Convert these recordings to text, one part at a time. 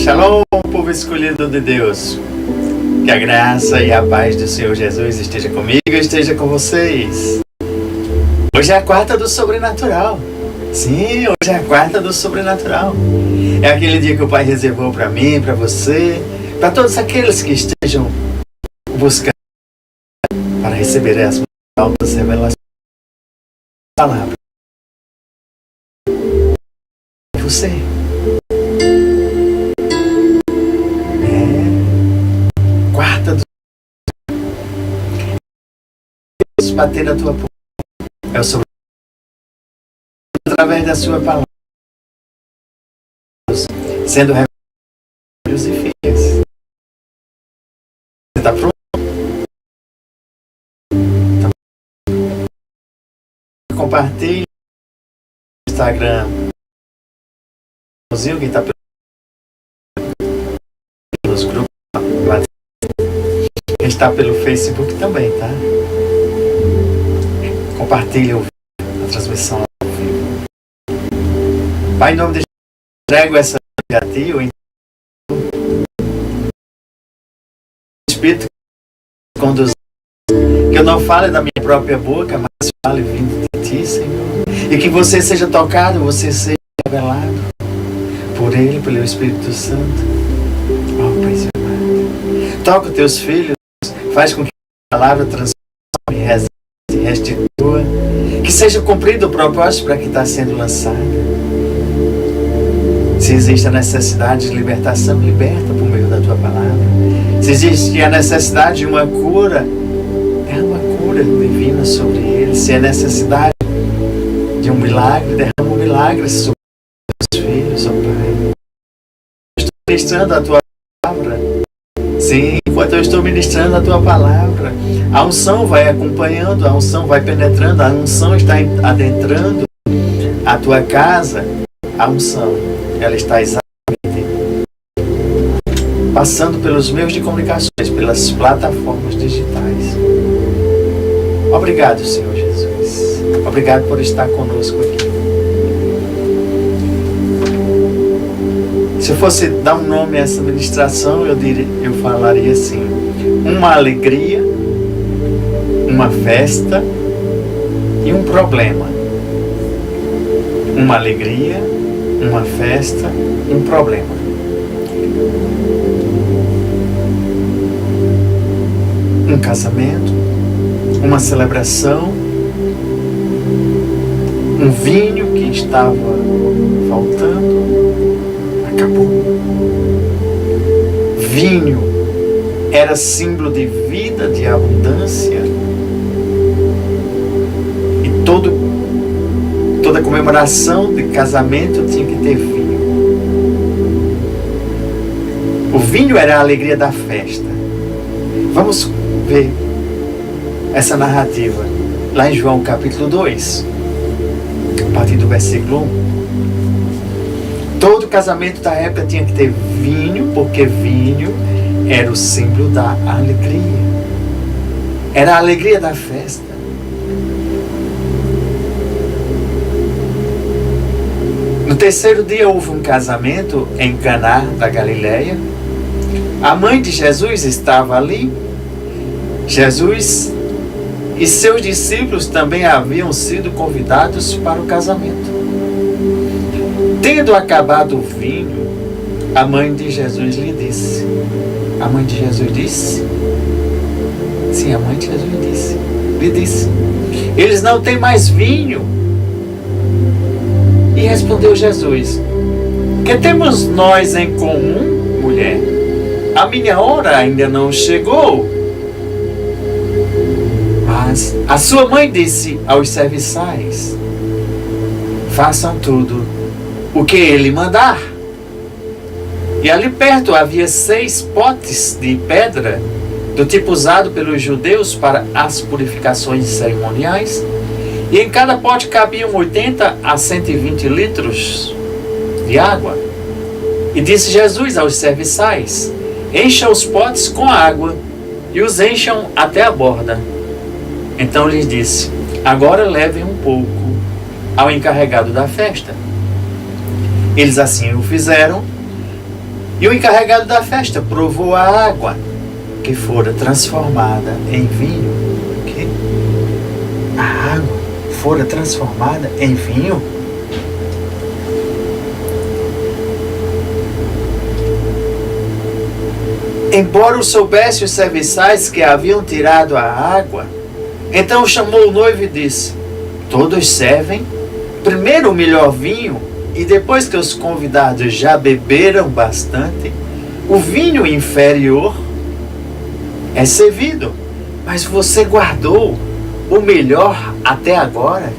Shalom, povo escolhido de Deus. Que a graça e a paz do Senhor Jesus esteja comigo e esteja com vocês. Hoje é a quarta do sobrenatural. Sim, hoje é a quarta do sobrenatural. É aquele dia que o Pai reservou para mim, para você, para todos aqueles que estejam buscando para receber as altas revelações da palavra. Você. Quarta do Deus bater na tua porta. É o sobrenatural através da sua palavra, sendo filhos e filhas. Você está pronto? Compartilhe no Instagram. Quem está pelos grupos, quem está pelo Facebook também, tá? Compartilhe a transmissão ao vivo. Pai, em nome de Jesus, entrego essa a ti, o Espírito conduz, que eu não fale da minha própria boca, mas fale vindo de ti, Senhor. E que você seja tocado, você seja revelado por Ele, pelo Espírito Santo. Oh, Pai amado, toca os teus filhos, faz com que a palavra transforme, resete, restitua, que seja cumprido o propósito para que está sendo lançado. Se existe a necessidade de libertação, liberta por meio da tua palavra. Se existe a necessidade de uma cura, derrama a cura divina sobre ele. Se é necessidade de um milagre, derrama um milagre sobre os filhos, ó Pai. Estou ministrando a tua palavra. Sim, enquanto eu estou ministrando a tua palavra, a unção vai acompanhando, a unção vai penetrando, a unção está adentrando a tua casa. A unção, ela está exatamente passando pelos meios de comunicações, pelas plataformas digitais. Obrigado, Senhor Jesus. Obrigado por estar conosco aqui. Se eu fosse dar um nome a essa ministração, eu falaria assim: uma alegria, uma festa e um problema. Uma alegria, uma festa e um problema. Um casamento, uma celebração, um vinho que estava faltando, acabou. Vinho era símbolo de vida, de abundância, e toda comemoração de casamento tinha que ter vinho. O vinho era a alegria da festa. Vamos ver essa narrativa lá em João capítulo 2, a partir do versículo 1. Todo casamento da época tinha que ter vinho, porque vinho era o símbolo da alegria. Era a alegria da festa. No terceiro dia houve um casamento em Caná da Galileia. A mãe de Jesus estava ali. Jesus e seus discípulos também haviam sido convidados para o casamento. Tendo acabado o vinho, a mãe de Jesus lhe disse. A mãe de Jesus disse? Sim, a mãe de Jesus lhe disse: eles não têm mais vinho. E respondeu Jesus: que temos nós em comum, mulher? A minha hora ainda não chegou. Mas a sua mãe disse aos serviçais: façam tudo o que ele mandar. E ali perto havia 6 potes de pedra, do tipo usado pelos judeus para as purificações cerimoniais, e em cada pote cabiam 80 a 120 litros de água. E disse Jesus aos serviçais: encham os potes com água, e os encham até a borda. Então lhes disse: agora levem um pouco ao encarregado da festa. Eles assim o fizeram. E o encarregado da festa provou a água que fora transformada em vinho. O quê? A água fora transformada em vinho? Embora o soubesse os serviçais que haviam tirado a água, então chamou o noivo e disse: todos servem primeiro o melhor vinho, e depois que os convidados já beberam bastante, o vinho inferior é servido. Mas você guardou o melhor até agora.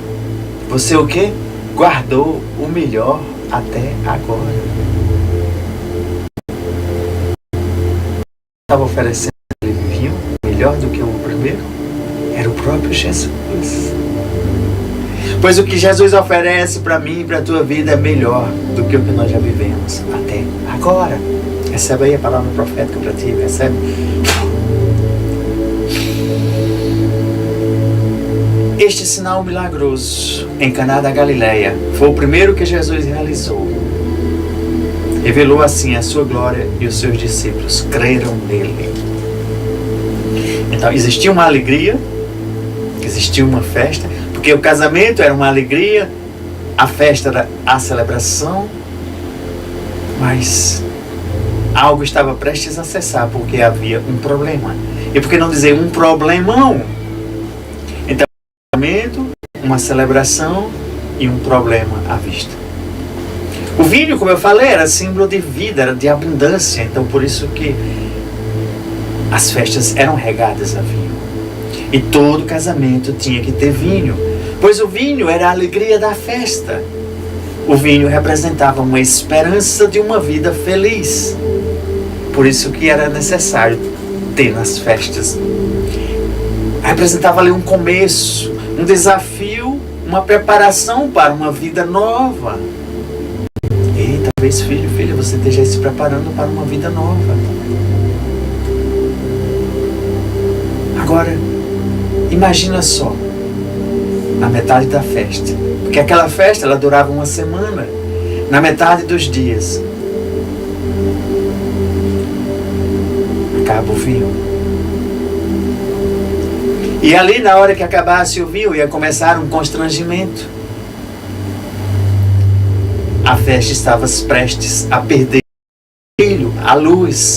Você o quê? Guardou o melhor até agora. Estava oferecendo vinho melhor do que o primeiro? Era o próprio Jesus. Pois o que Jesus oferece para mim e para a tua vida é melhor do que o que nós já vivemos até agora. Recebe aí a palavra profética para ti, recebe. Este sinal milagroso em Caná da Galileia foi o primeiro que Jesus realizou. Revelou assim a sua glória e os seus discípulos creram nele. Então existia uma alegria, existia uma festa, porque o casamento era uma alegria, a festa era a celebração, mas algo estava prestes a cessar porque havia um problema. E por que não dizer um problemão? Então, um casamento, uma celebração e um problema à vista. O vinho, como eu falei, era símbolo de vida, era de abundância. Então, por isso que as festas eram regadas a vinho. E todo casamento tinha que ter vinho, pois o vinho era a alegria da festa. O vinho representava uma esperança de uma vida feliz. Por isso que era necessário ter nas festas. Representava ali um começo, um desafio, uma preparação para uma vida nova. E talvez, filho, filha, você esteja se preparando para uma vida nova. Agora, imagina só, na metade da festa, porque aquela festa ela durava uma semana, na metade dos dias, acaba o vinho. E ali, na hora que acabasse o vinho, ia começar um constrangimento. A festa estava prestes a perder o brilho, a luz.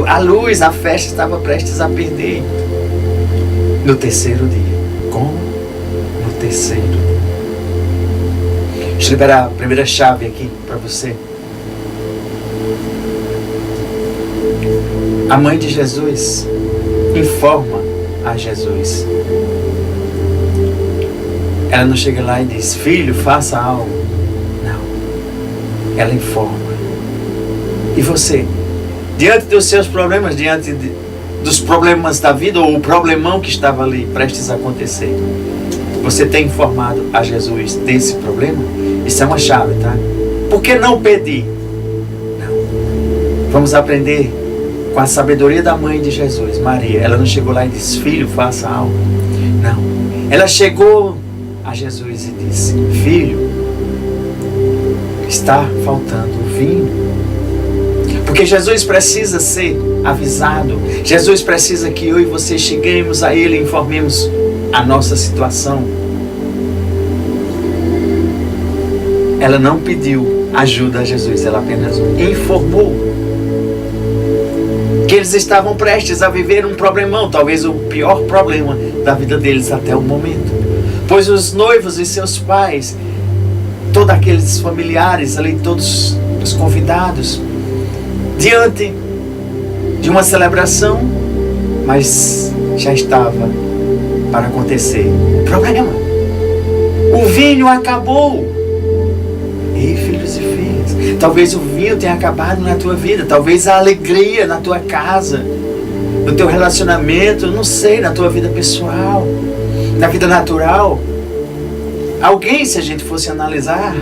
A luz, a festa estava prestes a perder. No terceiro dia. Como? No terceiro. Deixa eu liberar a primeira chave aqui para você. A mãe de Jesus informa a Jesus. Ela não chega lá e diz: filho, faça algo. Não. Ela informa. E você? Diante dos seus problemas, diante dos problemas da vida, ou o problemão que estava ali prestes a acontecer, você tem informado a Jesus desse problema? Isso é uma chave, tá? Por que não pedir? Não. Vamos aprender com a sabedoria da mãe de Jesus, Maria. Ela não chegou lá e disse: filho, faça algo. Não. Ela chegou a Jesus e disse: filho, está faltando vinho. Porque Jesus precisa ser avisado. Jesus precisa que eu e você cheguemos a Ele e informemos a nossa situação. Ela não pediu ajuda a Jesus, ela apenas informou que eles estavam prestes a viver um problemão, talvez o pior problema da vida deles até o momento. Pois os noivos e seus pais, todos aqueles familiares ali, todos os convidados, diante de uma celebração, mas já estava para acontecer problema. O vinho acabou. Ei, filhos e filhas, talvez o vinho tenha acabado na tua vida, talvez a alegria na tua casa, no teu relacionamento, não sei, na tua vida pessoal, na vida natural. Alguém, se a gente fosse analisar,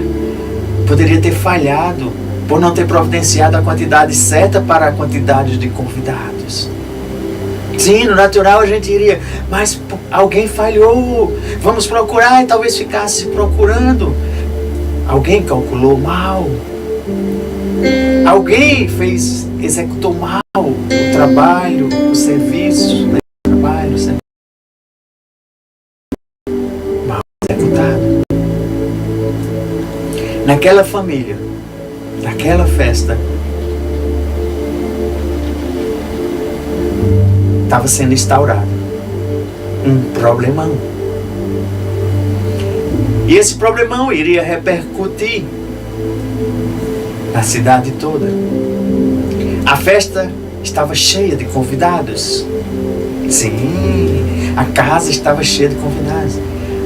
poderia ter falhado por não ter providenciado a quantidade certa para a quantidade de convidados. Sim, no natural a gente iria, mas alguém falhou, vamos procurar, e talvez ficasse procurando. Alguém calculou mal. Alguém executou mal o trabalho, o serviço, né? O trabalho, o serviço mal executado. Naquela família, naquela festa, estava sendo instaurado um problemão. E esse problemão iria repercutir na cidade toda. A festa estava cheia de convidados. Sim, a casa estava cheia de convidados.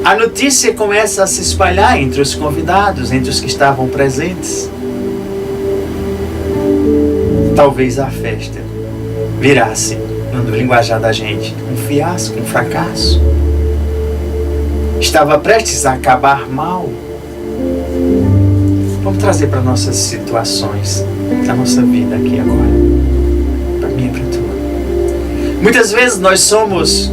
A notícia começa a se espalhar entre os convidados, entre os que estavam presentes. Talvez a festa virasse, no linguajar da gente, um fiasco, um fracasso. Estava prestes a acabar mal. Vamos trazer para nossas situações, a nossa vida aqui agora, para mim e para tu. Muitas vezes nós somos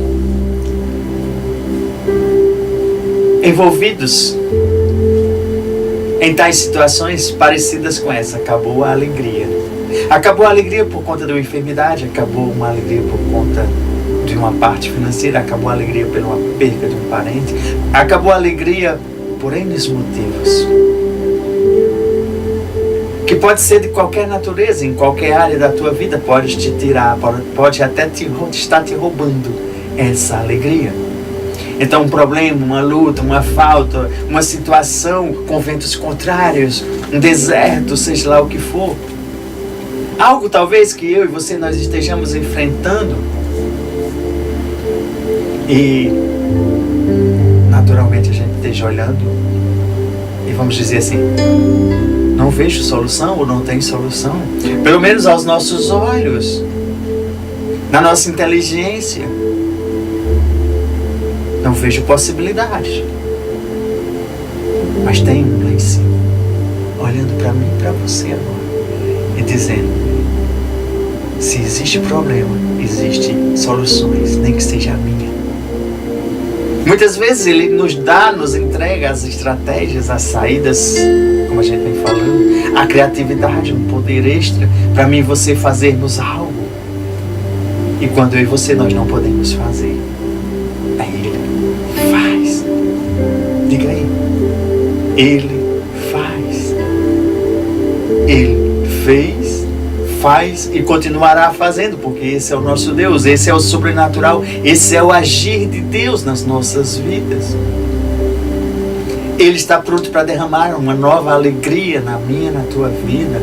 envolvidos em tais situações parecidas com essa. Acabou a alegria. Acabou a alegria por conta de uma enfermidade, acabou uma alegria por conta de uma parte financeira, acabou a alegria pela perda de um parente, acabou a alegria por N motivos. Que pode ser de qualquer natureza, em qualquer área da tua vida, pode te tirar, pode até estar te roubando essa alegria. Então um problema, uma luta, uma falta, uma situação com ventos contrários, um deserto, seja lá o que for. Algo talvez que eu e você nós estejamos enfrentando e naturalmente a gente esteja olhando e vamos dizer assim, não vejo solução ou não tem solução, pelo menos aos nossos olhos, na nossa inteligência, não vejo possibilidade, mas tem um lá em cima, olhando para mim e para você agora e dizendo, se existe problema, existem soluções, nem que seja a minha. Muitas vezes Ele nos entrega as estratégias, as saídas, como a gente vem falando, a criatividade, um poder extra, para mim e você fazermos algo. E quando eu e você nós não podemos fazer, aí Ele faz. Diga aí. Ele faz. Ele fez, faz e continuará fazendo, porque esse é o nosso Deus, esse é o sobrenatural, esse é o agir de Deus nas nossas vidas. Ele está pronto para derramar uma nova alegria na minha, na tua vida,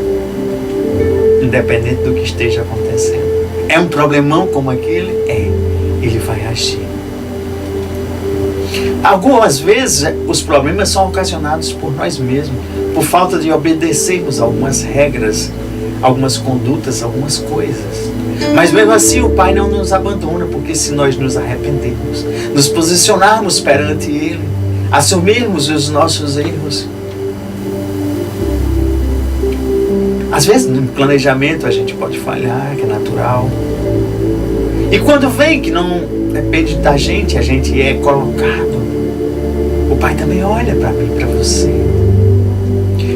independente do que esteja acontecendo. É um problemão como aquele? É. Ele vai agir. Algumas vezes os problemas são ocasionados por nós mesmos, por falta de obedecermos algumas regras, algumas condutas, algumas coisas. Mas mesmo assim o Pai não nos abandona, porque se nós nos arrependermos, nos posicionarmos perante Ele, assumirmos os nossos erros, às vezes no planejamento a gente pode falhar, que é natural. E quando vem que não depende da gente, a gente é colocado, o Pai também olha para mim, para você.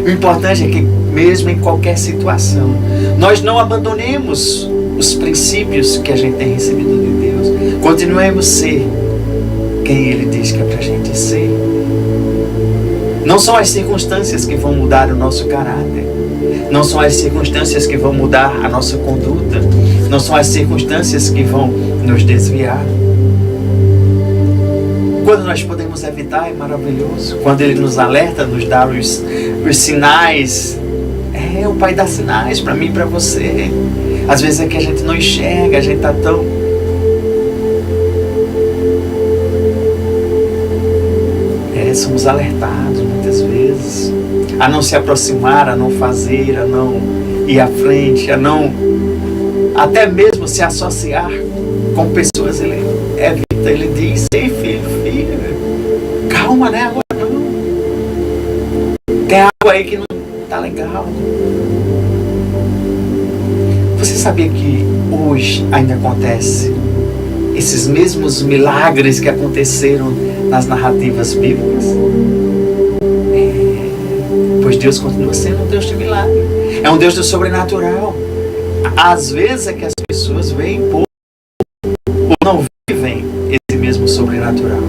O importante é que mesmo em qualquer situação, nós não abandonemos os princípios que a gente tem recebido de Deus. Continuemos a ser quem Ele diz que é para a gente ser. Não são as circunstâncias que vão mudar o nosso caráter. Não são as circunstâncias que vão mudar a nossa conduta. Não são as circunstâncias que vão nos desviar. Quando nós podemos evitar é maravilhoso. Quando Ele nos alerta, nos dá os sinais. É, o Pai dá sinais para mim e para você. Às vezes é que a gente não enxerga, a gente está tão... somos alertados muitas vezes a não se aproximar, a não fazer, a não ir à frente, a não até mesmo se associar com pessoas. Ele evita, Ele diz, ei filho, filha, calma, né, agora não. Tem algo aí que não está legal. Você sabia que hoje ainda acontece esses mesmos milagres que aconteceram nas narrativas bíblicas? Pois Deus continua sendo um Deus de milagre. É um Deus do sobrenatural. Às vezes é que as pessoas veem pouco ou não vivem esse mesmo sobrenatural.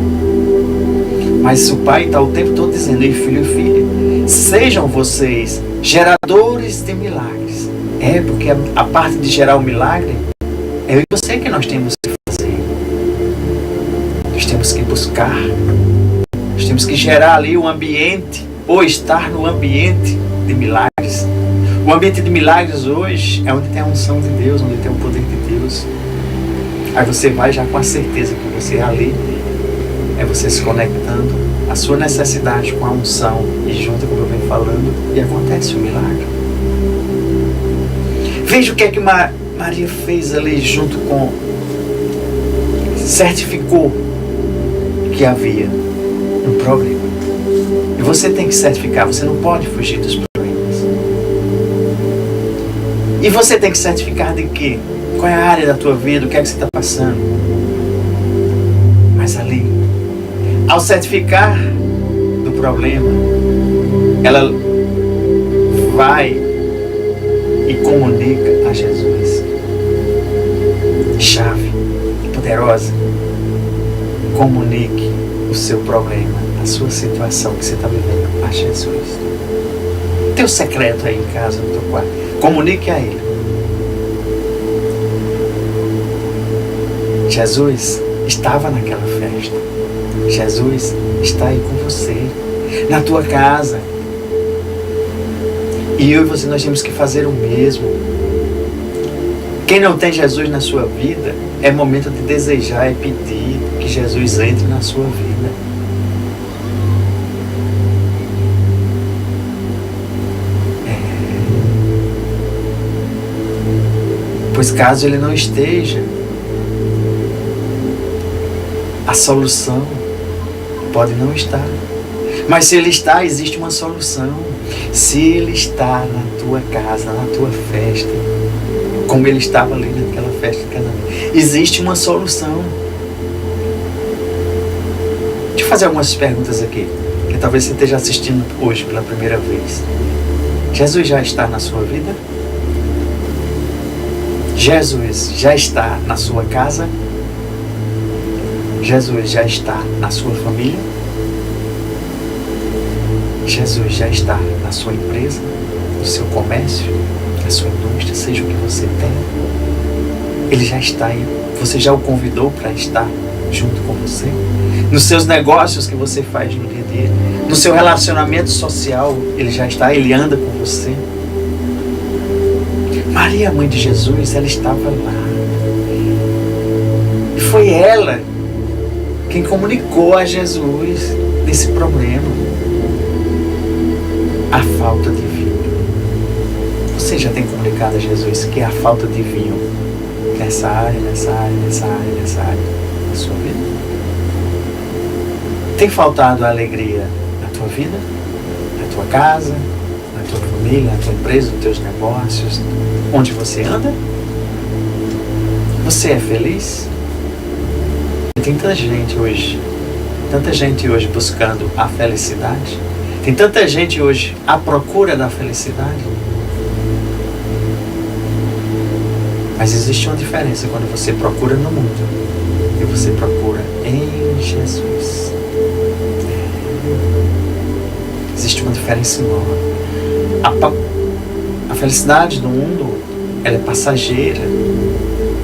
Mas o Pai está o tempo todo dizendo: ei, filho e filha, sejam vocês geradores de milagres. É, porque a parte de gerar o milagre é eu e você que nós temos que fazer. Nós temos que buscar. Nós temos que gerar ali um ambiente, ou estar no ambiente de milagres. O ambiente de milagres hoje é onde tem a unção de Deus, onde tem o poder de Deus. Aí você vai já com a certeza que você ali é você se conectando a sua necessidade com a unção e junto, como eu venho falando, e acontece o milagre. Veja o que é que Maria fez ali junto com... certificou que havia um problema. E você tem que certificar, você não pode fugir dos problemas. E você tem que certificar de quê? Qual é a área da tua vida, o que é que você está passando? Mas ali, ao certificar do problema, ela vai e comunica a Jesus. Chave poderosa. Comunique o seu problema, a sua situação que você está vivendo a Jesus. Teu secreto aí em casa, no teu quarto. Comunique a Ele. Jesus estava naquela festa. Jesus está aí com você, na tua casa. E eu e você, nós temos que fazer o mesmo. Quem não tem Jesus na sua vida, é momento de desejar e pedir que Jesus entre na sua vida. Pois caso Ele não esteja, a solução pode não estar. Mas se Ele está, existe uma solução. Se Ele está na tua casa, na tua festa, como Ele estava ali naquela festa de casamento, existe uma solução. Deixa eu fazer algumas perguntas aqui, que talvez você esteja assistindo hoje pela primeira vez. Jesus já está na sua vida? Jesus já está na sua casa? Jesus já está na sua família? Jesus já está na sua empresa, no seu comércio, na sua indústria, seja o que você tem. Ele já está aí. Você já o convidou para estar junto com você? Nos seus negócios que você faz no dia a dia, no seu relacionamento social, Ele já está, Ele anda com você. Maria, mãe de Jesus, ela estava lá. E foi ela quem comunicou a Jesus desse problema. A falta de vinho. Você já tem comunicado a Jesus que é a falta de vinho nessa área da sua vida? Tem faltado a alegria na tua vida, na tua casa, na tua família, na tua empresa, nos teus negócios, onde você anda? Você é feliz? Tem tanta gente hoje buscando a felicidade. Tem tanta gente hoje à procura da felicidade. Mas existe uma diferença quando você procura no mundo e você procura em Jesus. Existe uma diferença enorme. A felicidade do mundo, ela é passageira.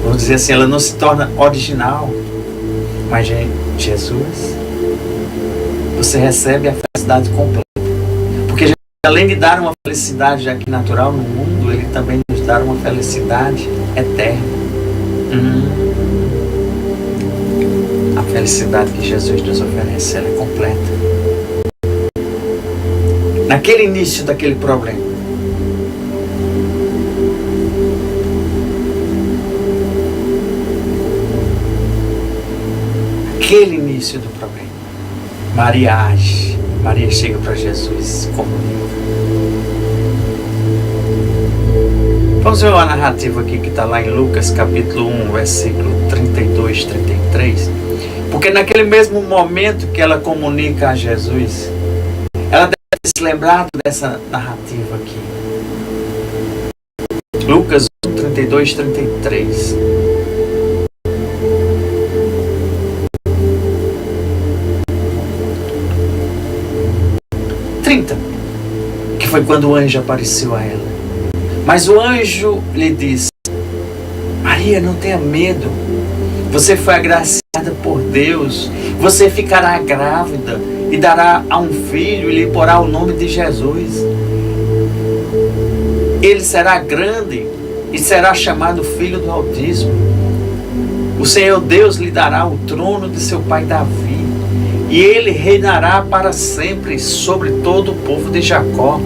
Vamos dizer assim, ela não se torna original. Mas em Jesus, você recebe a felicidade completa. Porque Jesus, além de dar uma felicidade aqui natural no mundo, Ele também nos dá uma felicidade eterna. A felicidade que Jesus nos oferece, ela é completa. Naquele início daquele problema, aquele início do problema, Maria age. Maria chega para Jesus como vamos ver uma narrativa aqui que está lá em Lucas capítulo 1, versículo 32, 33. Porque naquele mesmo momento que ela comunica a Jesus, ela deve se lembrar dessa narrativa aqui. Lucas 1, 32, 33. Que foi quando o anjo apareceu a ela. Mas o anjo lhe disse: Maria, não tenha medo. Você foi agraciada por Deus. Você ficará grávida e dará a um filho e lhe porá o nome de Jesus. Ele será grande e será chamado Filho do Altíssimo. O Senhor Deus lhe dará o trono de seu pai Davi, e ele reinará para sempre sobre todo o povo de Jacó.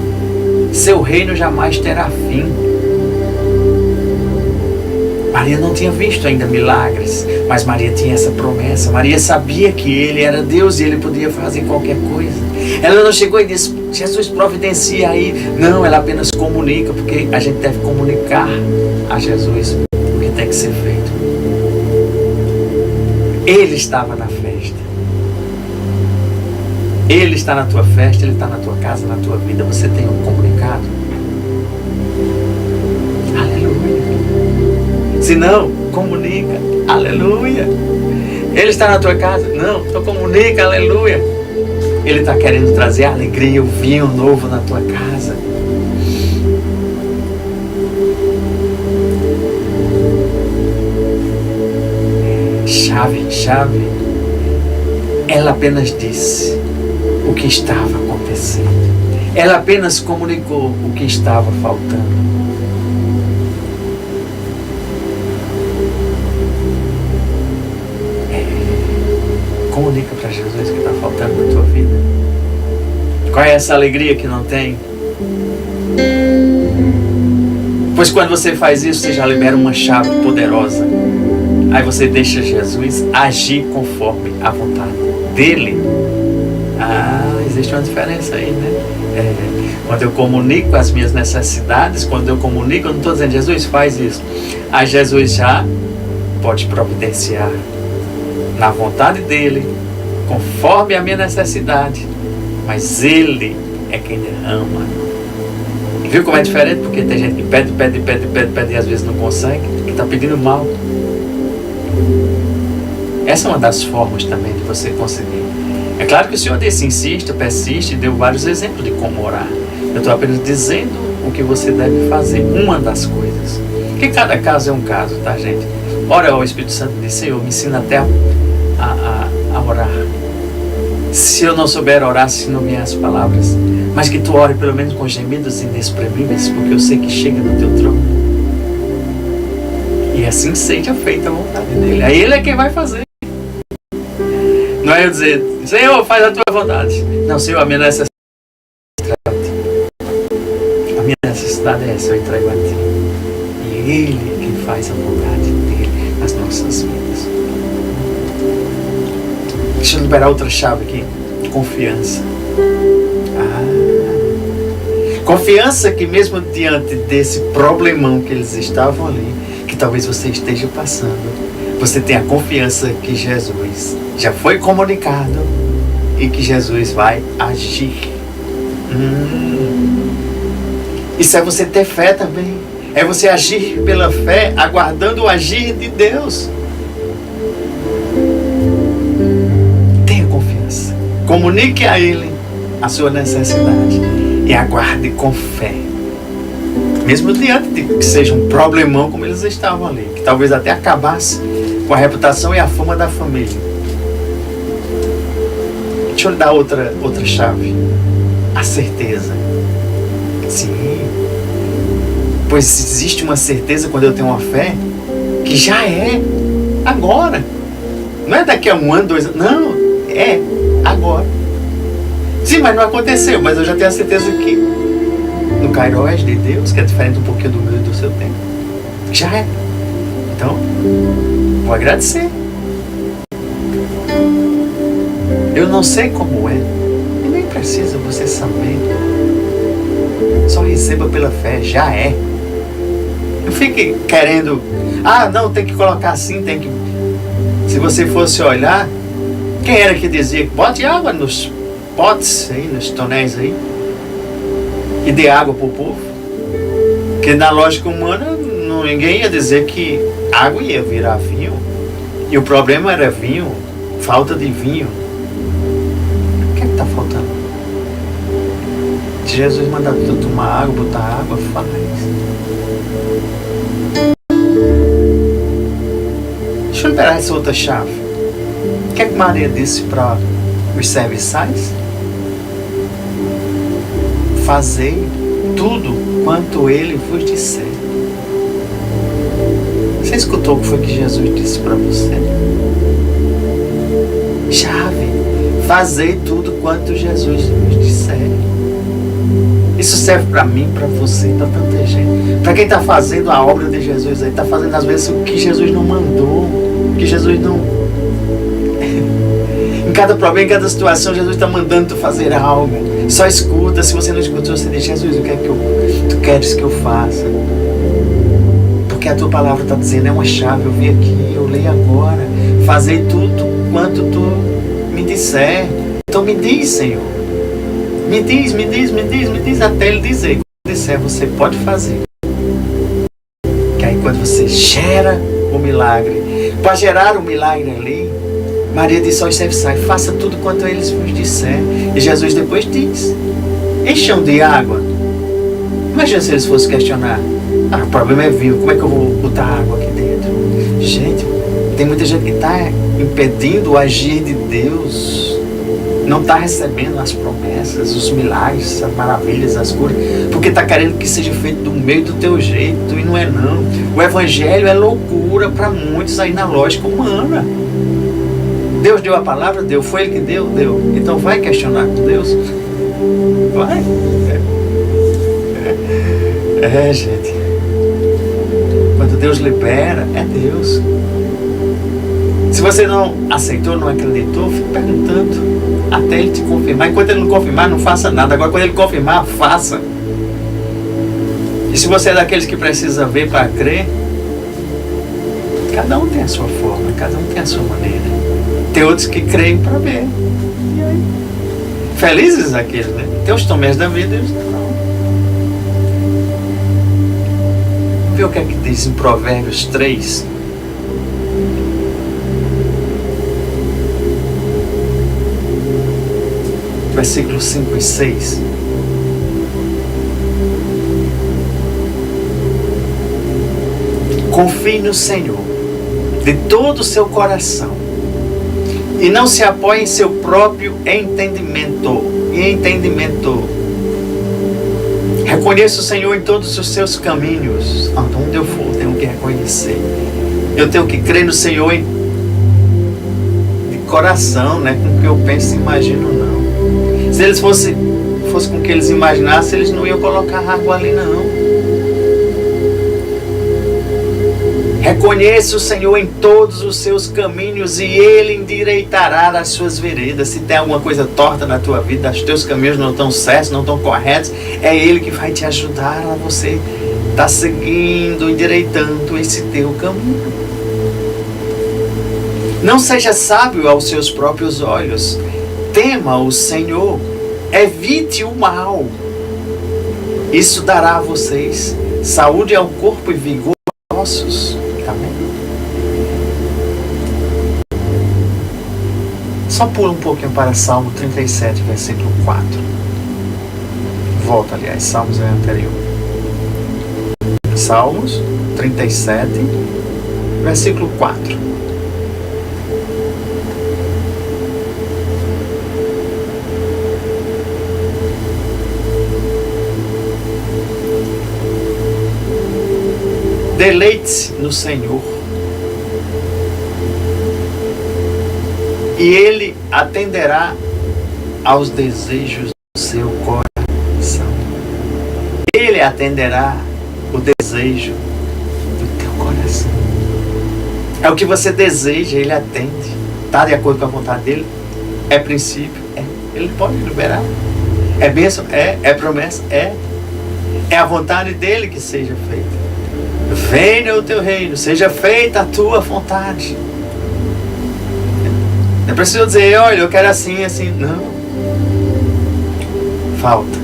Seu reino jamais terá fim. Maria não tinha visto ainda milagres, mas Maria tinha essa promessa. Maria sabia que ele era Deus e ele podia fazer qualquer coisa. Ela não chegou e disse: Jesus, providencia aí. Não, ela apenas comunica, porque a gente deve comunicar a Jesus o que tem que ser feito. Ele estava na festa. Ele está na tua festa, Ele está na tua casa, na tua vida. Você tem um comunicado? Aleluia. Se não, comunica. Aleluia. Ele está na tua casa? Não, então comunica. Aleluia. Ele está querendo trazer alegria, o vinho novo na tua casa. Chave. Ela apenas disse o que estava acontecendo. Ela apenas comunicou o que estava faltando. Comunica para Jesus o que está faltando na tua vida. Qual é essa alegria que não tem? Pois quando você faz isso, você já libera uma chave poderosa. Aí você deixa Jesus agir conforme a vontade dele. Existe uma diferença aí, né? Quando eu comunico as minhas necessidades, quando eu comunico, eu não estou dizendo: Jesus, faz isso. Aí Jesus já pode providenciar na vontade dele, conforme a minha necessidade. Mas ele é quem derrama. Viu como é diferente? Porque tem gente que pede e às vezes não consegue, que está pedindo mal. Essa é uma das formas também de você conseguir. É claro que o Senhor disse: insista, persiste, deu vários exemplos de como orar. Eu estou apenas dizendo o que você deve fazer, uma das coisas. Porque cada caso é um caso, tá, gente? Ora ao Espírito Santo e diz: Senhor, me ensina até a orar. Se eu não souber orar, se não vier as palavras, mas que tu ore pelo menos com gemidos inexprimíveis, porque eu sei que chega no teu trono. E assim seja feita a vontade dele. Aí ele é quem vai fazer. Não é eu dizer: Senhor, faz a tua vontade. Não, Senhor, a minha necessidade é a ti. A minha necessidade é essa, eu entrego a ti. E ele é quem faz a vontade dele nas nossas vidas. Deixa eu liberar outra chave aqui. Confiança. Confiança que mesmo diante desse problemão que eles estavam ali, que talvez você esteja passando, você tem a confiança que Jesus já foi comunicado e que Jesus vai agir. Isso é você ter fé também. É você agir pela fé, aguardando o agir de Deus. Tenha confiança. Comunique a Ele a sua necessidade e aguarde com fé. Mesmo diante de que seja um problemão como eles estavam ali, que talvez até acabasse com a reputação e a fama da família. Deixa eu lhe dar outra chave. A certeza. Sim. Pois existe uma certeza quando eu tenho uma fé que já é agora. Não é daqui a um ano, 2 anos. Não, é agora. Sim, mas não aconteceu. Mas eu já tenho a certeza que no Kairos de Deus, que é diferente um pouquinho do meu e do seu tempo, já é. Então, vou agradecer. Eu não sei como é, e nem precisa você saber. Só receba pela fé, já é. Não fique querendo: não, tem que colocar assim, tem que... Se você fosse olhar, quem era que dizia: bote água nos potes aí, nos tonéis aí, e dê água para o povo? Porque na lógica humana ninguém ia dizer que água ia virar vinho. E o problema era vinho, falta de vinho. O que é que está faltando? Se Jesus mandar tu tomar água, botar água, faz. Deixa eu liberar essa outra chave. O que é que Maria disse para os serviçais? Fazei tudo quanto ele vos disser. Você escutou o que foi que Jesus disse para você? Chave. Fazei tudo quanto Jesus vos disser. Isso serve para mim, para você, para tanta gente. Para quem está fazendo a obra de Jesus aí, está fazendo às vezes o que Jesus não mandou, o que Jesus não... Em cada problema, em cada situação, Jesus está mandando tu fazer algo. Só escuta. Se você não escutou, você diz: Jesus, o que é que tu queres que eu faça? Porque a tua palavra está dizendo, é uma chave. Eu vim aqui, eu leio agora. Fazei tudo quanto tu me disser. Então me diz, Senhor. Me diz, até Ele dizer. Quando disser, você pode fazer. Que aí quando você gera o milagre, para gerar o milagre ali, Maria disse aos serviçais: faça tudo quanto eles vos disser. E Jesus depois diz: encham de água. Imagina se eles fossem questionar: o problema é vinho, como é que eu vou botar água aqui dentro? Gente, tem muita gente que está impedindo o agir de Deus. Não está recebendo as promessas, os milagres, as maravilhas, as curas, porque está querendo que seja feito do meio do teu jeito, e não é não. O evangelho é loucura para muitos aí na lógica humana. Deus deu a palavra, deu. Foi Ele que deu, deu. Então vai questionar com Deus. Vai. Gente. Quando Deus libera, é Deus. Se você não aceitou, não acreditou, fique perguntando até Ele te confirmar. Enquanto Ele não confirmar, não faça nada. Agora, quando Ele confirmar, faça. E se você é daqueles que precisa ver para crer, cada um tem a sua forma, cada um tem a sua maneira. Tem outros que creem para ver. E aí? Felizes aqueles, né? Tem os Tomés da vida e os não. Vê o que é que diz em Provérbios 3. Versículos 5 e 6. Confie no Senhor de todo o seu coração e não se apoie em seu próprio entendimento. Reconheça o Senhor em todos os seus caminhos. Onde eu for, eu tenho que reconhecer. Eu tenho que crer no Senhor de coração, né? Com o que eu penso e imagino, não. Se eles fosse com o que eles imaginassem, eles não iam colocar água ali, não. Reconheça o Senhor em todos os seus caminhos e Ele endireitará as suas veredas. Se tem alguma coisa torta na tua vida, os teus caminhos não estão certos, não estão corretos, é Ele que vai te ajudar a você estar seguindo, endireitando esse teu caminho. Não seja sábio aos seus próprios olhos. Tema o Senhor. Evite o mal. Isso dará a vocês saúde ao corpo e vigor aos ossos. Amém? Só pula um pouquinho para Salmo 37, versículo 4. Volta, aliás, Salmos é anterior. Salmos 37, versículo 4. Deleite-se no Senhor e Ele atenderá aos desejos do seu coração. Ele atenderá o desejo do teu coração. É o que você deseja, Ele atende. Está de acordo com a vontade dEle? É princípio? É. Ele pode liberar. É bênção? É. É promessa? É. É a vontade dEle que seja feita. Venha o teu reino, seja feita a tua vontade. Não precisa dizer: olha, eu quero assim, assim. Não. Falta.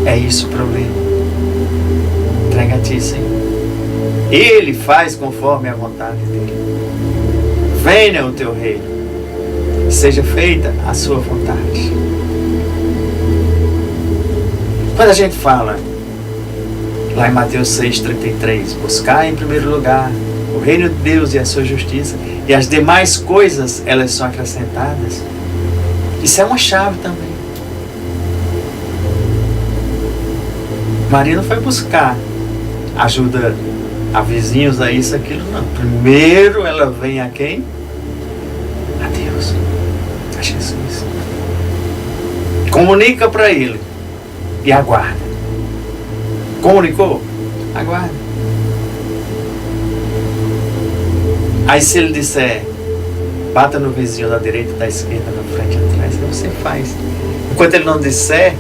É isso o problema. Entrega a ti, Senhor. Ele faz conforme a vontade dele. Venha o teu reino, seja feita a sua vontade. Quando a gente fala lá em Mateus 6,33, buscar em primeiro lugar o reino de Deus e a sua justiça, e as demais coisas elas são acrescentadas, isso é uma chave também. Maria não foi buscar ajuda a vizinhos, a isso, aquilo, não. Primeiro ela vem a quem? A Deus, a Jesus. Comunica para ele e aguarda. Comunicou? Aguarda. Aí se ele disser, bata no vizinho da direita, da esquerda, na frente, atrás, aí você faz. Enquanto ele não disser,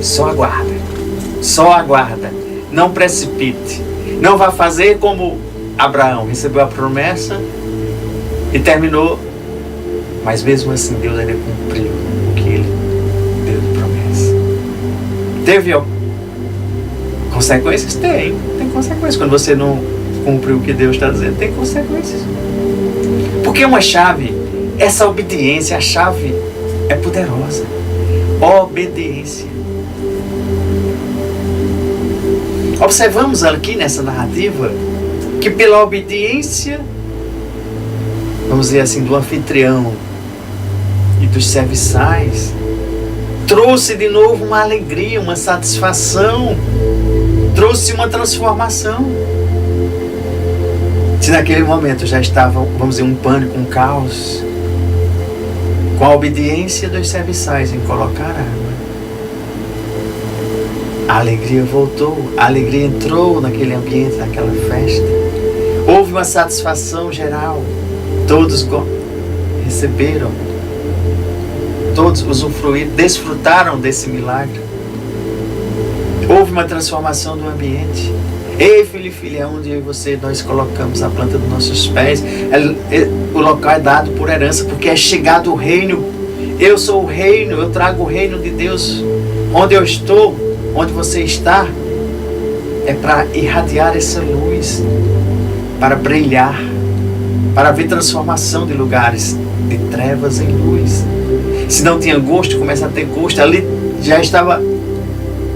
só aguarda. Só aguarda. Não precipite. Não vá fazer como Abraão recebeu a promessa e terminou, mas mesmo assim Deus ainda cumpriu o que ele deu de promessa. Teve consequências? Tem consequências. Quando você não cumpriu o que Deus está dizendo, tem consequências. Porque uma chave, essa obediência, a chave é poderosa. Obediência. Observamos aqui nessa narrativa que pela obediência, vamos dizer assim, do anfitrião e dos serviçais, trouxe de novo uma alegria, uma satisfação, trouxe uma transformação. Se naquele momento já estava, vamos dizer, um pânico, um caos, com a obediência dos serviçais em colocar água, a alegria voltou, a alegria entrou naquele ambiente, naquela festa. Houve uma satisfação geral. Todos receberam, todos usufruíram, desfrutaram desse milagre. Houve uma transformação do ambiente. Ei, filho e filha, onde eu e você, nós colocamos a planta dos nossos pés. O local é dado por herança, porque é chegado o reino. Eu sou o reino, eu trago o reino de Deus. Onde eu estou, onde você está, é para irradiar essa luz, para brilhar, para ver transformação de lugares de trevas em luz. Se não tinha gosto, começa a ter gosto. Ali já estava,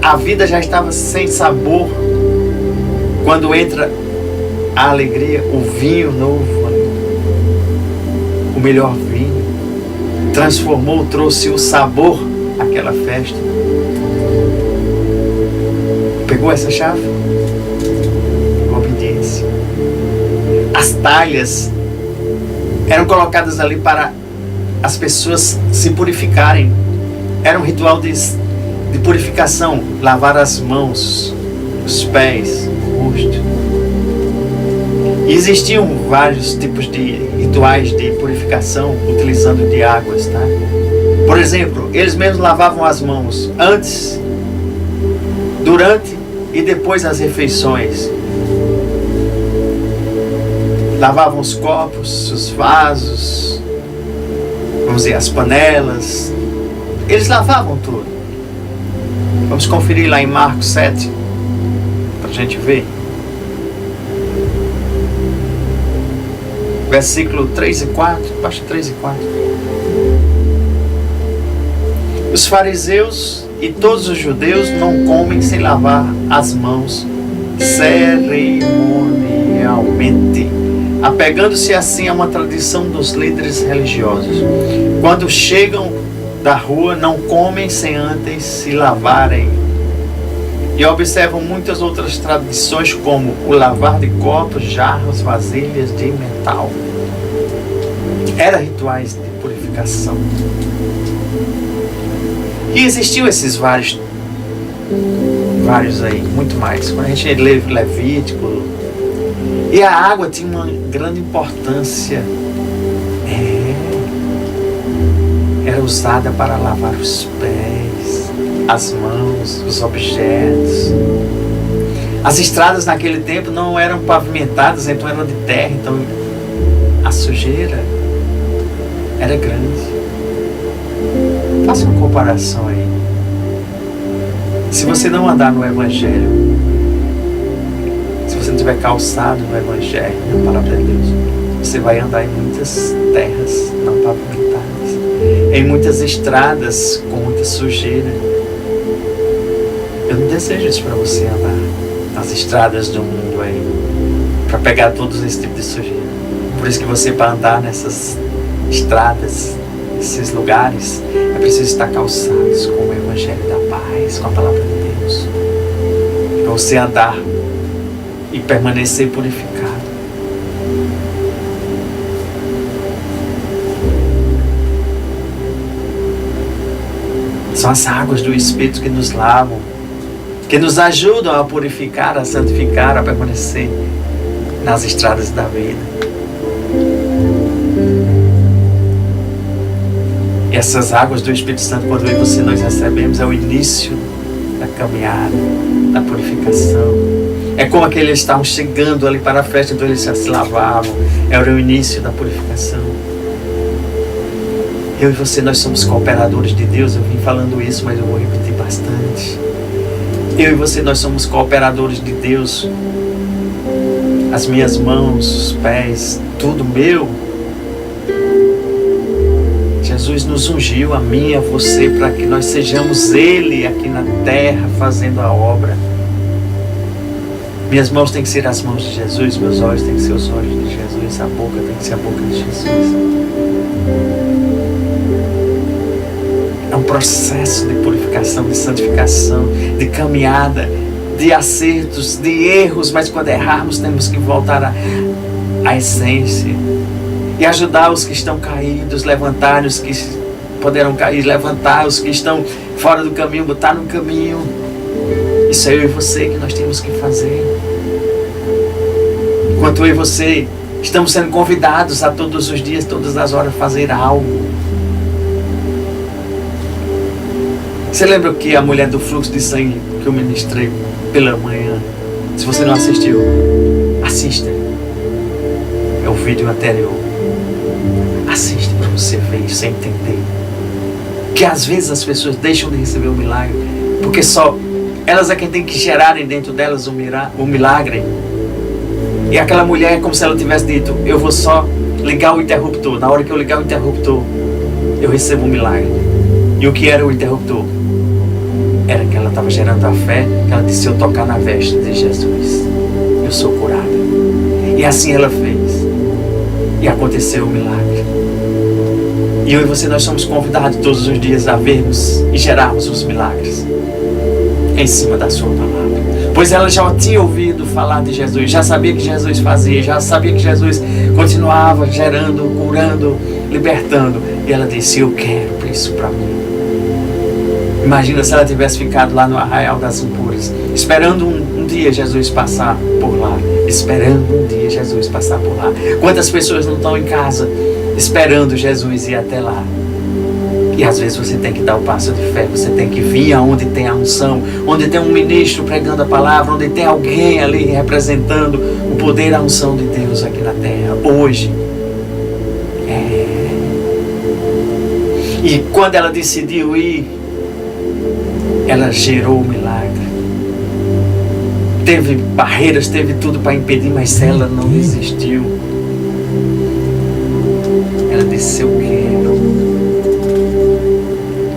a vida já estava sem sabor. Quando entra a alegria, o vinho novo, o melhor vinho, transformou, trouxe o sabor àquela festa. Pegou essa chave? Obediência. As talhas eram colocadas ali para as pessoas se purificarem. Era um ritual de purificação. Lavar as mãos, os pés, o rosto. E existiam vários tipos de rituais de purificação utilizando de águas, tá? Por exemplo, eles mesmos lavavam as mãos antes, durante e depois das refeições. Lavavam os copos, os vasos, vamos dizer, as panelas. Eles lavavam tudo. Vamos conferir lá em Marcos 7, para a gente ver. Versículo 3 e 4, baixa 3 e 4. Os fariseus e todos os judeus não comem sem lavar as mãos cerimonialmente, apegando-se assim a uma tradição dos líderes religiosos. Quando chegam da rua, não comem sem antes se lavarem. E observam muitas outras tradições, como o lavar de copos, jarros, vasilhas de metal. Eram rituais de purificação. E existiam esses vários aí, muito mais. Quando a gente lê Levítico, e a água tinha uma grande importância. Era usada para lavar os pés, as mãos, os objetos. As estradas naquele tempo não eram pavimentadas, então eram de terra, então a sujeira era grande. Faça uma comparação aí. Se você não andar no Evangelho, se você não tiver calçado no Evangelho, na palavra de Deus, você vai andar em muitas terras não pavimentadas, em muitas estradas com muita sujeira. Eu não desejo isso para você andar nas estradas do mundo aí, para pegar todos esse tipo de sujeira. Por isso que você, para andar nessas estradas, nesses lugares, é preciso estar calçados com o Evangelho da paz, com a palavra de Deus, para você andar e permanecer purificado. São as águas do Espírito que nos lavam, que nos ajudam a purificar, a santificar, a permanecer nas estradas da vida. E essas águas do Espírito Santo, quando eu e você nós recebemos, é o início da caminhada, da purificação. É como aqueles estavam chegando ali para a festa, então eles já se lavavam. Era o início da purificação. Eu e você, nós somos cooperadores de Deus. Eu vim falando isso, mas eu vou repetir bastante. Eu e você, nós somos cooperadores de Deus. As minhas mãos, os pés, tudo meu. Jesus nos ungiu, a mim e a você, para que nós sejamos Ele aqui na terra, fazendo a obra. Minhas mãos têm que ser as mãos de Jesus, meus olhos têm que ser os olhos de Jesus, a boca tem que ser a boca de Jesus. É um processo de purificação, de santificação, de caminhada, de acertos, de erros, mas quando errarmos temos que voltar à essência e ajudar os que estão caídos, levantar os que poderão cair, levantar os que estão fora do caminho, botar no caminho. Isso é eu e você que nós temos que fazer. Enquanto eu e você estamos sendo convidados a todos os dias, todas as horas, fazer algo. Você lembra que a mulher do fluxo de sangue que eu ministrei pela manhã? Se você não assistiu, assista. É o vídeo anterior. Assiste para você ver e você entender. Que às vezes as pessoas deixam de receber o milagre porque só elas é quem tem que gerarem dentro delas o milagre. E aquela mulher é como se ela tivesse dito: eu vou só ligar o interruptor. Na hora que eu ligar o interruptor, eu recebo um milagre. E o que era o interruptor? Era que ela estava gerando a fé, que ela disse: se eu tocar na veste de Jesus, eu sou curada. E assim ela fez. E aconteceu o milagre. E eu e você, nós somos convidados todos os dias a vermos e gerarmos os milagres em cima da sua palavra. Pois ela já tinha ouvido falar de Jesus, já sabia que Jesus fazia, já sabia que Jesus continuava gerando, curando, libertando. E ela disse: eu quero isso para mim. Imagina se ela tivesse ficado lá no Arraial das Impuras, esperando um dia Jesus passar por lá, esperando um dia Jesus passar por lá. Quantas pessoas não estão em casa esperando Jesus ir até lá? E às vezes você tem que dar o passo de fé, você tem que vir aonde tem a unção, onde tem um ministro pregando a palavra, onde tem alguém ali representando o poder e a unção de Deus aqui na terra, hoje. E quando ela decidiu ir, ela gerou o milagre. Teve barreiras, teve tudo para impedir, mas ela não desistiu. Ela disse: eu quero.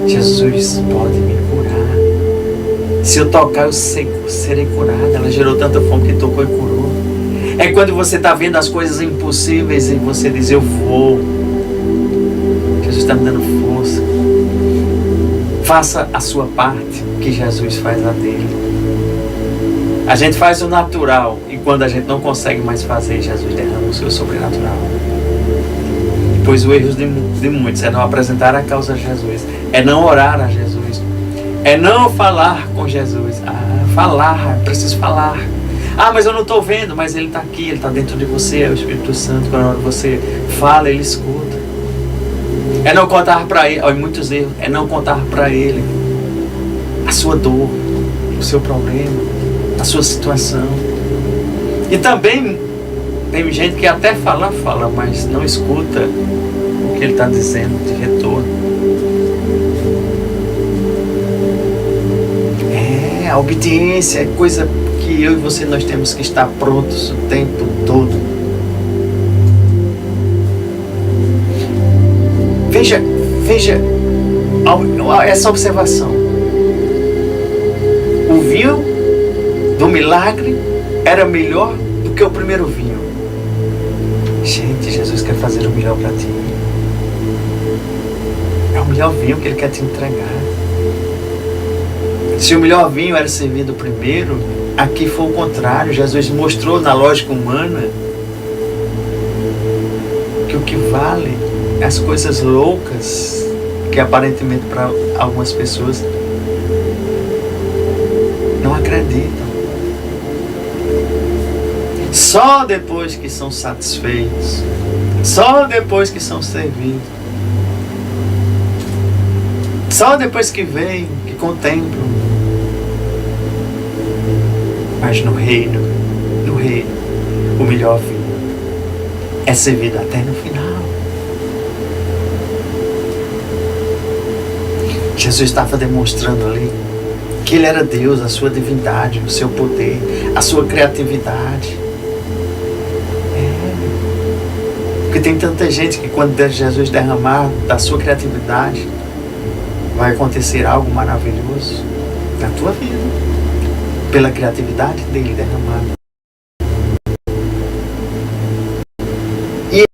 Jesus pode me curar. Se eu tocar, eu serei curada. Ela gerou tanta fome que tocou e curou. É quando você está vendo as coisas impossíveis e você diz: eu vou. Jesus está me dando força. Faça a sua parte, que Jesus faz a dele. A gente faz o natural, e quando a gente não consegue mais fazer, Jesus derrama o seu sobrenatural. Pois o erro de muitos é não apresentar a causa a Jesus, é não orar a Jesus, é não falar com Jesus. Falar, preciso falar. Mas eu não estou vendo, mas Ele está aqui, Ele está dentro de você, é o Espírito Santo. Quando você fala, Ele escuta. É não contar para Ele, muitos erros, é não contar para Ele a sua dor, o seu problema, a sua situação. E também tem gente que até fala, mas não escuta o que Ele está dizendo de retorno. A obediência é coisa que eu e você nós temos que estar prontos o tempo todo. Veja essa observação. O vinho do milagre era melhor do que o primeiro vinho. Gente, Jesus quer fazer o melhor para ti. É o melhor vinho que Ele quer te entregar. Se o melhor vinho era servido primeiro, aqui foi o contrário. Jesus mostrou na lógica humana que o que vale é as coisas loucas que aparentemente para algumas pessoas não acreditam. Só depois que são satisfeitos, só depois que são servidos, só depois que veem, que contemplam. Mas no reino, o melhor vinho é servido até no final. Jesus estava demonstrando ali que Ele era Deus, a sua divindade, o seu poder, a sua criatividade. Porque tem tanta gente que quando Jesus derramar da sua criatividade, vai acontecer algo maravilhoso na tua vida, pela criatividade dele derramada. E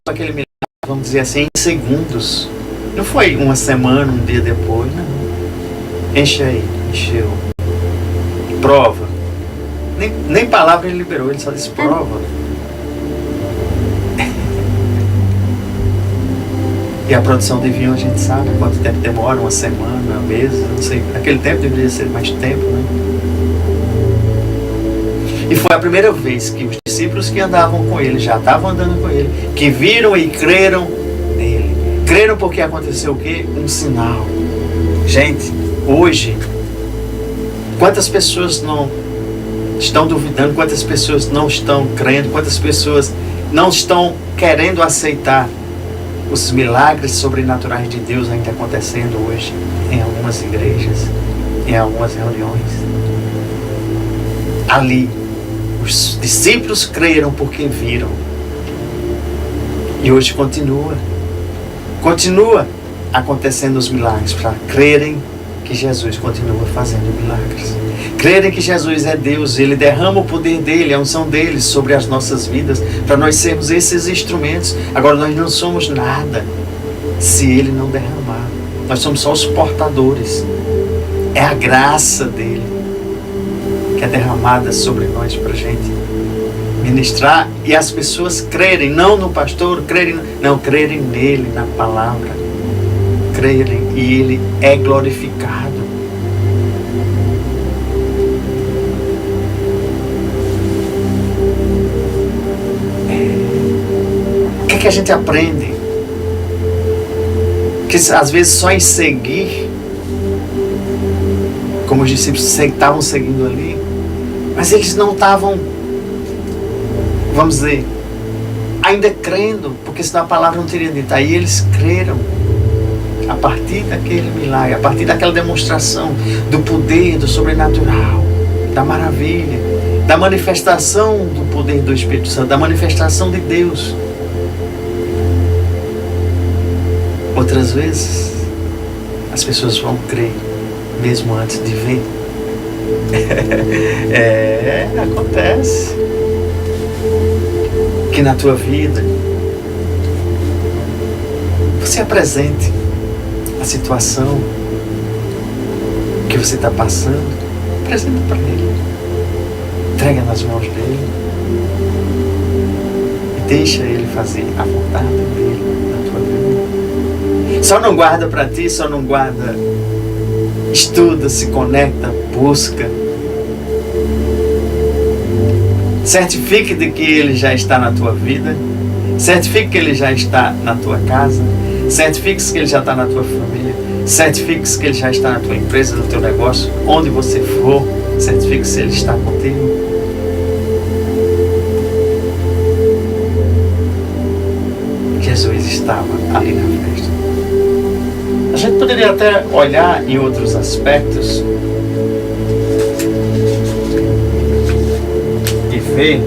aquele milagre, vamos dizer assim, em segundos. Não foi uma semana, um dia depois, não. Enche aí, encheu. Prova. Nem palavra ele liberou, ele só disse prova. E a produção de vinho a gente sabe quanto tempo demora, uma semana, meses, não sei. Naquele tempo deveria ser mais tempo, né? E foi a primeira vez que os discípulos que andavam com ele, já estavam andando com ele, que viram e creram nele. Creram porque aconteceu o quê? Um sinal. Gente, hoje, quantas pessoas não estão duvidando, quantas pessoas não estão crendo, quantas pessoas não estão querendo aceitar os milagres sobrenaturais de Deus ainda acontecendo hoje em algumas igrejas, em algumas reuniões. Ali, os discípulos creram porque viram. E hoje continua acontecendo os milagres para crerem que Jesus continua fazendo milagres. Crerem que Jesus é Deus, Ele derrama o poder dEle, a unção dEle sobre as nossas vidas, para nós sermos esses instrumentos. Agora nós não somos nada se Ele não derramar. Nós somos só os portadores. É a graça dEle que é derramada sobre nós para a gente ministrar e as pessoas crerem, não no pastor, crerem nele, na palavra, crerem e ele é glorificado. O que é que a gente aprende? Que às vezes só em seguir, como os discípulos estavam seguindo ali, mas eles não estavam, vamos dizer, ainda crendo, porque senão a palavra não teria dito. Aí eles creram a partir daquele milagre, a partir daquela demonstração do poder, do sobrenatural, da maravilha, da manifestação do poder do Espírito Santo, da manifestação de Deus. Outras vezes as pessoas vão crer mesmo antes de ver. Acontece que na tua vida você apresente a situação que você está passando, apresenta para Ele, entrega nas mãos dEle e deixa Ele fazer a vontade dEle na tua vida. Só não guarda para ti, só não guarda. Estuda, se conecta, busca. Certifique de que Ele já está na tua vida. Certifique que Ele já está na tua casa. Certifique que Ele já está na tua família. Certifique que Ele já está na tua empresa, no teu negócio, onde você for. Certifique se Ele está contigo. Jesus estava ali na festa. A gente poderia até olhar em outros aspectos vê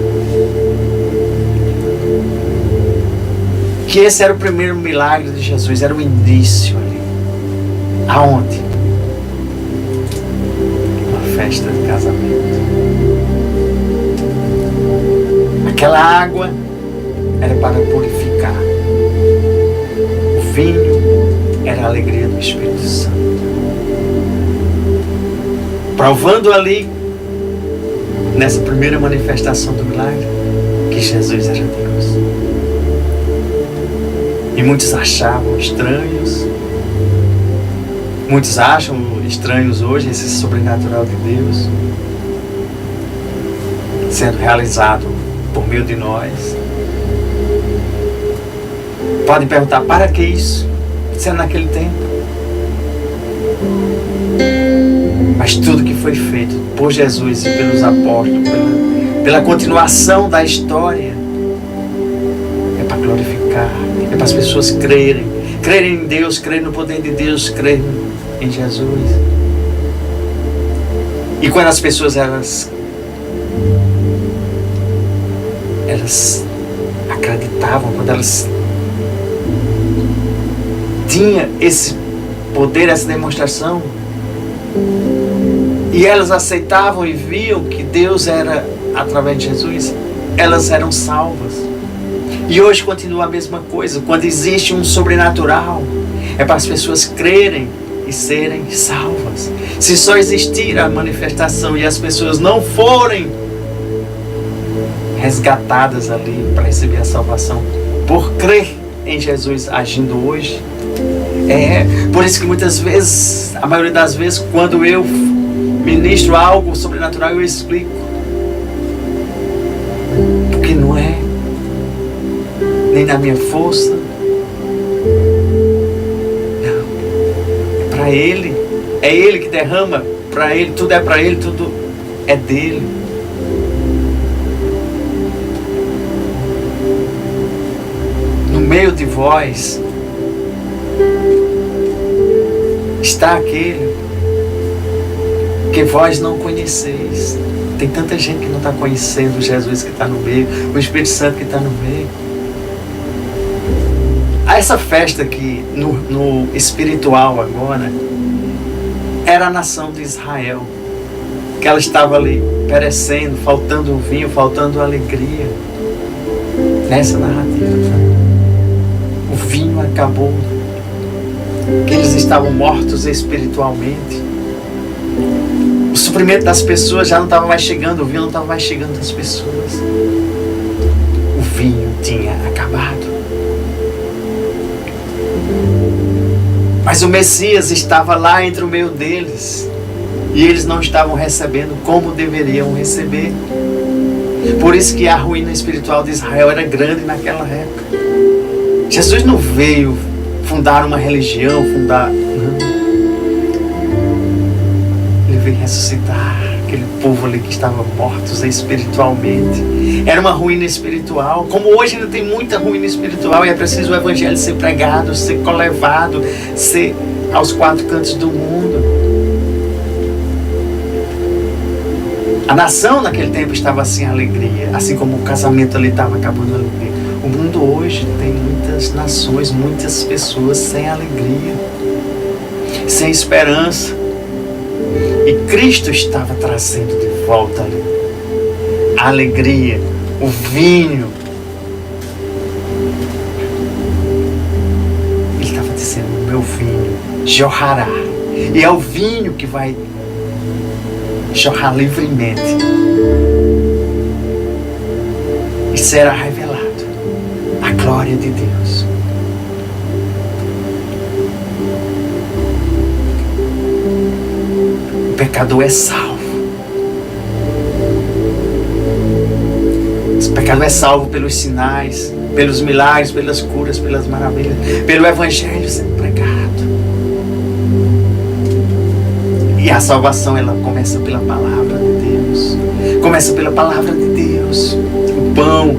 que esse era o primeiro milagre de Jesus, era o início ali. Aonde? Uma festa de casamento. Aquela água era para purificar. O vinho era a alegria do Espírito Santo. Provando ali, nessa primeira manifestação do milagre, que Jesus era Deus. E muitos achavam estranhos. Muitos acham estranhos hoje esse sobrenatural de Deus sendo realizado por meio de nós. Podem perguntar, para que isso? Sendo naquele tempo. Mas tudo que foi feito por Jesus e pelos apóstolos, pela continuação da história, é para glorificar, é para as pessoas crerem em Deus, crerem no poder de Deus, crerem em Jesus. E quando as pessoas elas acreditavam, quando elas tinham esse poder, essa demonstração, e elas aceitavam e viam que Deus era através de Jesus, elas eram salvas. E hoje continua a mesma coisa. Quando existe um sobrenatural, é para as pessoas crerem e serem salvas. Se só existir a manifestação e as pessoas não forem resgatadas ali para receber a salvação por crer em Jesus agindo hoje, por isso que muitas vezes, a maioria das vezes, quando eu ministro algo sobrenatural, eu explico. Porque não é nem na minha força. Não. É para Ele. É Ele que derrama. Para Ele, tudo é para Ele, tudo é dele. No meio de vós está aquele que vós não conheceis. Tem tanta gente que não está conhecendo Jesus que está no meio, o Espírito Santo que está no meio. Essa festa aqui, no espiritual agora, era a nação de Israel, que ela estava ali perecendo, faltando o vinho, faltando a alegria. Nessa narrativa, o vinho acabou, que eles estavam mortos espiritualmente. O suprimento das pessoas já não estava mais chegando, o vinho não estava mais chegando das pessoas. O vinho tinha acabado. Mas o Messias estava lá entre o meio deles, e eles não estavam recebendo como deveriam receber. Por isso que a ruína espiritual de Israel era grande naquela época. Jesus não veio fundar uma religião, não. Ele veio ressuscitar aquele povo ali que estava mortos espiritualmente. Era uma ruína espiritual. Como hoje ainda tem muita ruína espiritual, e é preciso o evangelho ser pregado, ser levado, ser aos quatro cantos do mundo. A nação naquele tempo estava sem alegria, assim como o casamento ali estava acabando a alegria. O mundo hoje tem muitas nações, muitas pessoas sem alegria, sem esperança. E Cristo estava trazendo de volta ali a alegria, o vinho. Ele estava dizendo, o meu vinho jorrará. E é o vinho que vai jorrar livremente. E será revelado a glória de Deus. O pecador é salvo. O pecador é salvo pelos sinais, pelos milagres, pelas curas, pelas maravilhas, pelo evangelho sendo pregado. E a salvação, ela começa pela palavra de Deus. Começa pela palavra de Deus. O pão.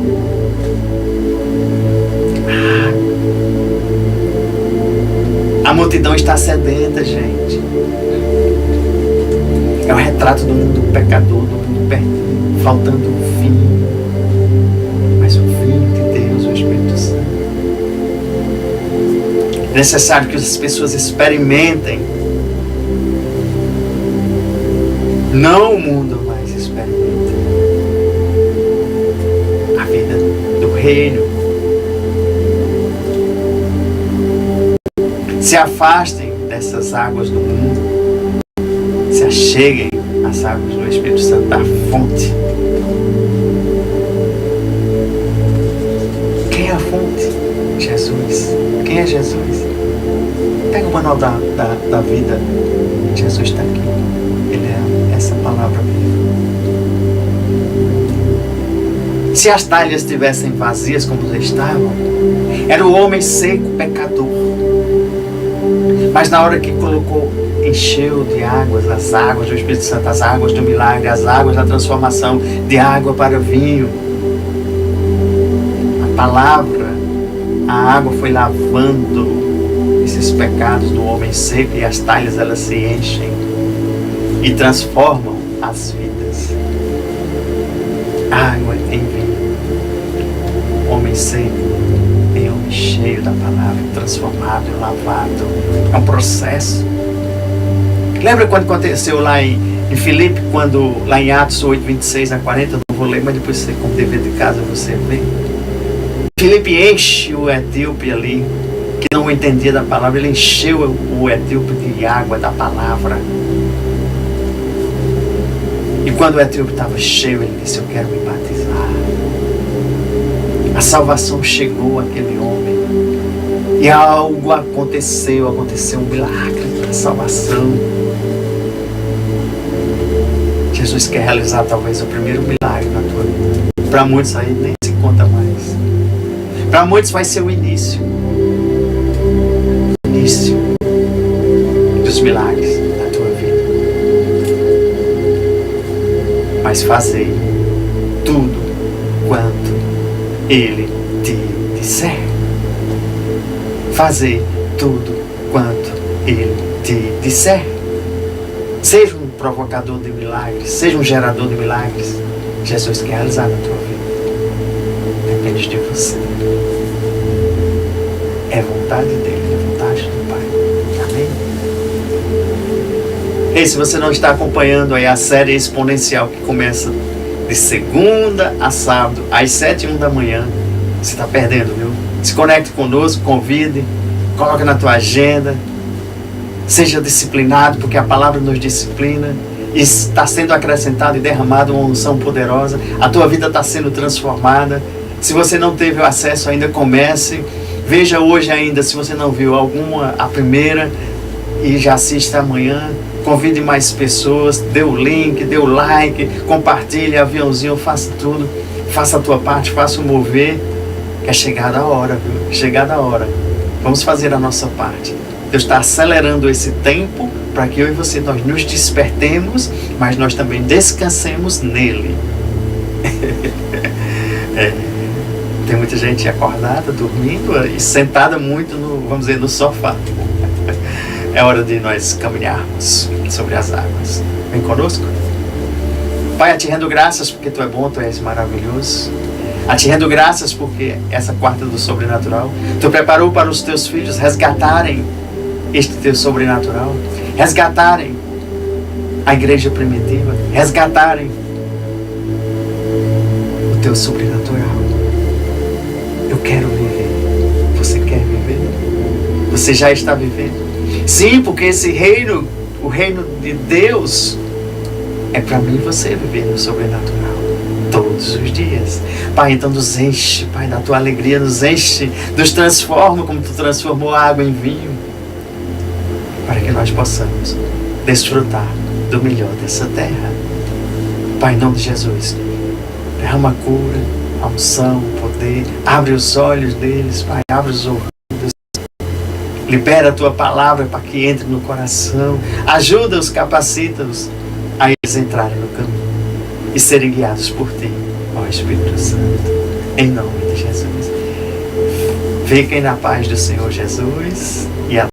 A multidão está sedenta, gente. É o retrato do mundo pecador, do mundo perdido, faltando vinho. É necessário que as pessoas experimentem. Não o mundo, mas experimentem a vida do reino. Se afastem dessas águas do mundo. Se acheguem às águas do Espírito Santo, da fonte. Quem é a fonte? Jesus. Quem é Jesus? Pega o manual da vida. Jesus está aqui. Ele é essa palavra viva. Se as talhas estivessem vazias como estavam, era o homem seco, pecador. Mas na hora que colocou, encheu de águas, as águas do Espírito Santo, as águas do milagre, as águas da transformação, de água para vinho, a palavra, a água foi lavando esses pecados do homem seco, e as talhas elas se enchem e transformam as vidas. Água em vinho, homem seco em homem cheio da palavra, transformado, lavado. É um processo. Lembra quando aconteceu lá em Filipe, quando lá em Atos 8, 26 a 40, eu não vou ler, mas depois você, como dever de casa, você vê. Filipe enche o etíope ali, que não entendia da palavra, ele encheu o etíope de água da palavra. E quando o etíope estava cheio, ele disse: eu quero me batizar. A salvação chegou àquele homem. E algo aconteceu um milagre da salvação. Jesus quer realizar talvez o primeiro milagre na tua vida. Para muitos aí nem se conta mais. Para muitos vai ser o início. Início dos milagres da tua vida. Mas fazei tudo quanto Ele te disser. Fazei tudo quanto Ele te disser. Seja um provocador de milagres, seja um gerador de milagres. Jesus quer realizar na tua vida. Depende de você. É vontade dele, é vontade do Pai. Amém? E se você não está acompanhando aí a série exponencial que começa de segunda a sábado, às 7h01 da manhã, você está perdendo, viu? Se conecte conosco, convide, coloque na tua agenda. Seja disciplinado, porque a palavra nos disciplina. E está sendo acrescentada e derramada uma unção poderosa. A tua vida está sendo transformada. Se você não teve o acesso ainda, comece. Veja hoje ainda, se você não viu a primeira, e já assista amanhã. Convide mais pessoas, dê o link, dê o like, compartilhe, aviãozinho, faça tudo. Faça a tua parte, faça o mover. Que é chegada a hora, viu? Chegada a hora. Vamos fazer a nossa parte. Deus está acelerando esse tempo para que eu e você nós nos despertemos, mas nós também descansemos nele. Tem muita gente acordada, dormindo e sentada muito vamos dizer, no sofá. É hora de nós caminharmos sobre as águas. Vem conosco? Pai, a te rendo graças porque tu é bom, tu és maravilhoso. A te rendo graças porque essa quarta do sobrenatural tu preparou para os teus filhos resgatarem este teu sobrenatural, resgatarem a igreja primitiva, resgatarem o teu sobrenatural. Eu quero viver. Você quer viver? Você já está vivendo? Sim, porque esse reino, o reino de Deus, é para mim e você viver no sobrenatural todos os dias. Pai, então nos enche, Pai, da tua alegria, nos enche, nos transforma como tu transformou a água em vinho, para que nós possamos desfrutar do melhor dessa terra. Pai, em nome de Jesus, derrama a cura, a unção, o poder, abre os olhos deles, Pai, abre os ouvidos, libera a tua palavra para que entre no coração, ajuda-os, capacita-os a eles entrarem no caminho e serem guiados por ti, ó Espírito Santo, em nome de Jesus. Fiquem na paz do Senhor Jesus e a